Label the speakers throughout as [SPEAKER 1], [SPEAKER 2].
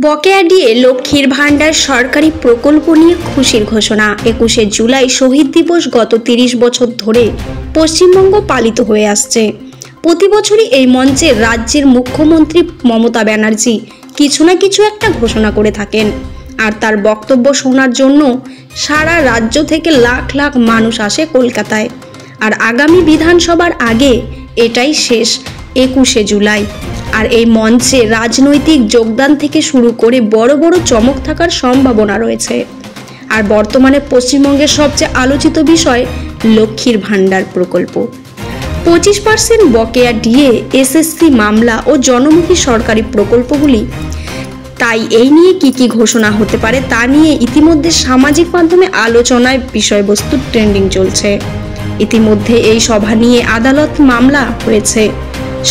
[SPEAKER 1] বকেয়া দিয়ে লক্ষ্মীর ভাণ্ডার সরকারি প্রকল্প নিয়ে খুশির ঘোষণা। 21শে জুলাই শহীদ দিবস গত 30 বছর ধরে পশ্চিমবঙ্গ পালিত হয়ে আসছে। প্রতি বছরই এই মঞ্চে রাজ্যের মুখ্যমন্ত্রী মমতা ব্যানার্জি কিছু না কিছু একটা ঘোষণা করে থাকেন, আর তার বক্তব্য শোনার জন্য সারা রাজ্য থেকে লাখ লাখ মানুষ আসে কলকাতায়। আর আগামী বিধানসভার আগে এটাই শেষ 21শে জুলাই। আর এই মঞ্চে রাজনৈতিক যোগদান থেকে শুরু করে বড় বড় চমক থাকার সম্ভাবনা রয়েছে। আর বর্তমানে পশ্চিমবঙ্গের সবচেয়ে আলোচিত বিষয় লক্ষ্মীর ভাণ্ডার প্রকল্প। 25% বকেয়া ডিএ, এসএসসি মামলা ও জনমুখী সরকারি প্রকল্পগুলি। তাই এই নিয়ে কি ঘোষণা হতে পারে তা নিয়ে ইতিমধ্যে সামাজিক মাধ্যমে আলোচনায় বিষয়বস্তু ট্রেন্ডিং চলছে। ইতিমধ্যে এই সভা নিয়ে আদালত মামলা হয়েছে।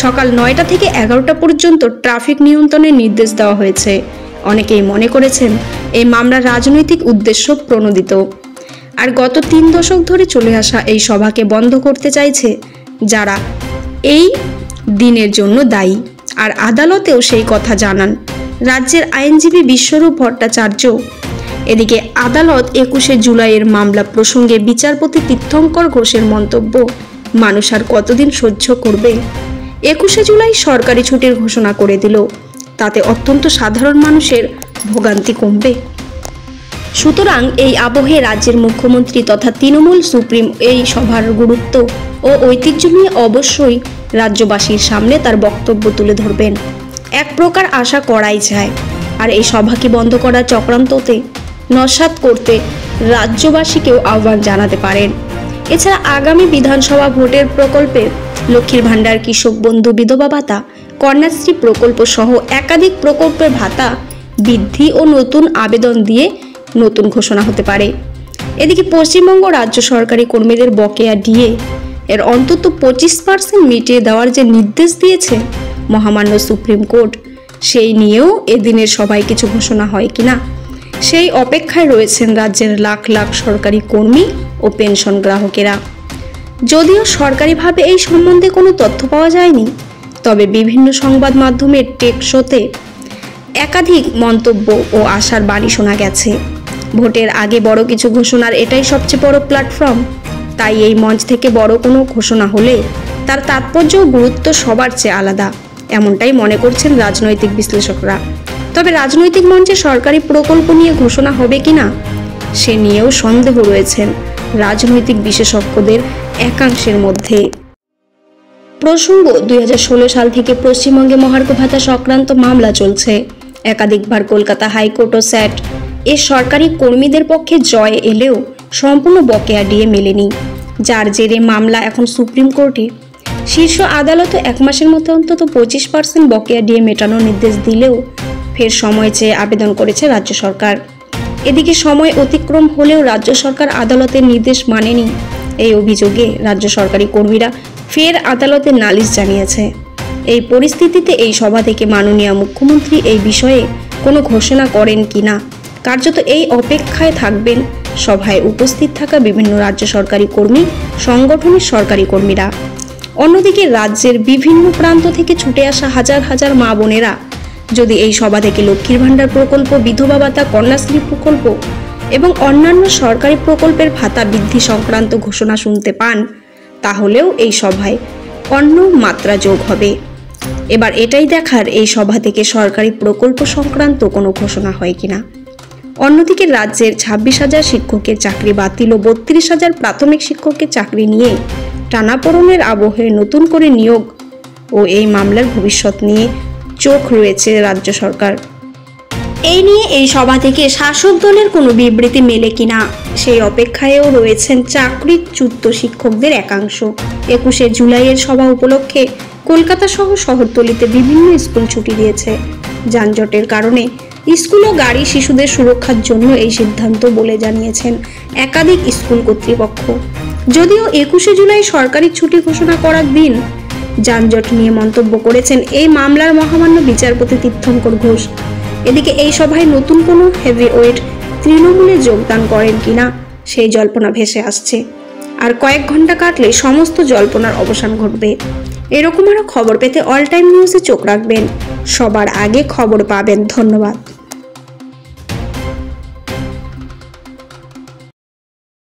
[SPEAKER 1] সকাল 9টা থেকে 11টা পর্যন্ত ট্রাফিক নিয়ন্ত্রণের নির্দেশ দেওয়া হয়েছে। অনেকেই মনে করেছেন এই মামলা রাজনৈতিক উদ্দেশ্য প্রণোদিত। আর গত 3 দশক ধরে চলে আসা এই সভাকে বন্ধ করতে চাইছে যারা এই দিনের জন্য দায়ী। আর আদালতেও সেই কথা জানান রাজ্যের আইনজীবী বিশ্বরূপ ভট্টাচার্য। এদিকে আদালত 21শে জুলাইয়ের মামলা প্রসঙ্গে বিচারপতি তীর্থঙ্কর ঘোষের মন্তব্য, মানুষ আর কতদিন সহ্য করবে? 21শে জুলাই সরকারি ছুটির ঘোষণা করে দিল, তাতে অত্যন্ত সাধারণ মানুষের ভোগান্তি কমবে। সুতরাং এই আবহে রাজ্যের মুখ্যমন্ত্রী তথা তৃণমূল সুপ্রিম এই সভার গুরুত্ব ও ঐতিহ্য নিয়ে অবশ্যই রাজ্যবাসীর সামনে তার বক্তব্য তুলে ধরবেন। এক প্রকার আশা করাই যায়। আর এই সভাকে বন্ধ করার চক্রান্ততে নস্যাৎ করতে রাজ্যবাসীকেও আহ্বান জানাতে পারেন। এছাড়া আগামী বিধানসভা ভোটের প্রকল্পে লক্ষ্মীর ভাণ্ডার, কৃষক বন্ধু, বিধবা ভাতা, কন্যাশ্রী প্রকল্প সহ একাধিক প্রকল্পের ভাতা বৃদ্ধি ও নতুন আবেদন দিয়ে নতুন ঘোষণা হতে পারে। এদিকে পশ্চিমবঙ্গ রাজ্য সরকারি কর্মীদের বকেয়া ডিএ এর অন্তত 25% মিটিয়ে দেওয়ার যে নির্দেশ দিয়েছে মহামান্য সুপ্রিম কোর্ট, সেই নিয়েও এদিনের সভায় কিছু ঘোষণা হয় কিনা সেই অপেক্ষায় রয়েছেন রাজ্যের লাখ লাখ সরকারি কর্মী ও পেনশন গ্রাহকেরা। যদিও সরকারিভাবে এই সম্বন্ধে কোনো তথ্য পাওয়া যায়নি, তবে বিভিন্ন সংবাদ মাধ্যমের টেক শোতে একাধিক মন্তব্য ও আশার বাণী শোনা গেছে। ভোটের আগে বড় কিছু ঘোষণার এটাই সবচেয়ে বড় প্ল্যাটফর্ম। তাই এই মঞ্চ থেকে বড় কোনো ঘোষণা হলে তার তাৎপর্য ও গুরুত্ব সবার চেয়ে আলাদা, এমনটাই মনে করছেন রাজনৈতিক বিশ্লেষকরা। তবে রাজনৈতিক মঞ্চে সরকারি প্রকল্প নিয়ে ঘোষণা হবে কিনা সে নিয়েও সন্দেহ রয়েছেন রাজনৈতিক বিশেষজ্ঞদের একাংশের মধ্যে। প্রসঙ্গ, 2016 সাল থেকে পশ্চিমবঙ্গে মহার্ঘ ভাতা সংক্রান্ত মামলা চলছে। একাধিকবার কলকাতা হাইকোর্ট ও স্যাট এ সরকারি কর্মীদের পক্ষে জয় এলেও সম্পূর্ণ বকেয়া ডিএ মেলেনি, যার জেরে মামলা এখন সুপ্রিম কোর্টে। শীর্ষ আদালত 1 মাসের মধ্যে অন্তত 25% বকেয়া ডিএ মেটানোর নির্দেশ দিলেও ফের সময় চেয়ে আবেদন করেছে রাজ্য সরকার। এদিকে সময় অতিক্রম হলেও রাজ্য সরকার আদালতের নির্দেশ মানেনি। এই অভিযোগে রাজ্য সরকারি কর্মীরা ফের আদালতে নালিশ জানিয়েছে। এই পরিস্থিতিতে এই সভা থেকে মাননীয় মুখ্যমন্ত্রী এই বিষয়ে কোনো ঘোষণা করেন কিনা কার্যত এই অপেক্ষায় থাকবেন সভায় উপস্থিত থাকা বিভিন্ন রাজ্য সরকারি কর্মী সংগঠনের সরকারি কর্মীরা। অন্যদিকে রাজ্যের বিভিন্ন প্রান্ত থেকে ছুটে আসা হাজার হাজার মা বোনেরা যদি এই সভা থেকে লক্ষ্মীর ভাণ্ডার প্রকল্প, বিধবা ভাতা, কন্যাশ্রী প্রকল্প এবং অন্যান্য সরকারি প্রকল্পের ভাতা বৃদ্ধি সংক্রান্ত ঘোষণা শুনতে পান, তাহলেও এই সভায় অন্য মাত্রা যোগ হবে। এবার এটাই দেখার এই সভা থেকে সরকারি প্রকল্প সংক্রান্ত কোনো ঘোষণা হয় কিনা। অন্যদিকে রাজ্যের 26,000 শিক্ষকের চাকরি বাতিল ও 32,000 প্রাথমিক শিক্ষকের চাকরি নিয়ে টানাপোড়েনের আবহে নতুন করে নিয়োগ ও এই মামলার ভবিষ্যৎ নিয়ে চোখ রয়েছে রাজ্য সরকার। এই নিয়ে এই সভা থেকে শাসক দলের কোনো বিবৃতি মেলে কিনা সেই অপেক্ষায়ও রয়েছেন চাকরিচ্যুত শিক্ষকদের একাংশ। 21শে জুলাইয়ের সভা উপলক্ষে কলকাতা সহ শহরতলিতে বিভিন্ন স্কুল ছুটি দিয়েছে। যানজটের কারণে স্কুল ও গাড়ি শিশুদের সুরক্ষার জন্য এই সিদ্ধান্ত বলে জানিয়েছেন একাধিক স্কুল কর্তৃপক্ষ। যদিও 21শে জুলাই সরকারি ছুটি ঘোষণা করার দিন যানজট নিয়ে মন্তব্য করেছেন এই মামলার মহামান্য বিচারপতি তীর্থঙ্কর ঘোষ। এদিকে এই সভায় নতুন কোনো হেভিওয়েট তৃণমূলে যোগদান করেন কিনা সেই জল্পনা ভেসে আসছে। আর কয়েক ঘন্টা কাটলে সমস্ত জল্পনার অবসান ঘটবে। এরকম আরও খবর পেতে অল টাইম নিউজে চোখ রাখবেন। সবার আগে খবর পাবেন। ধন্যবাদ।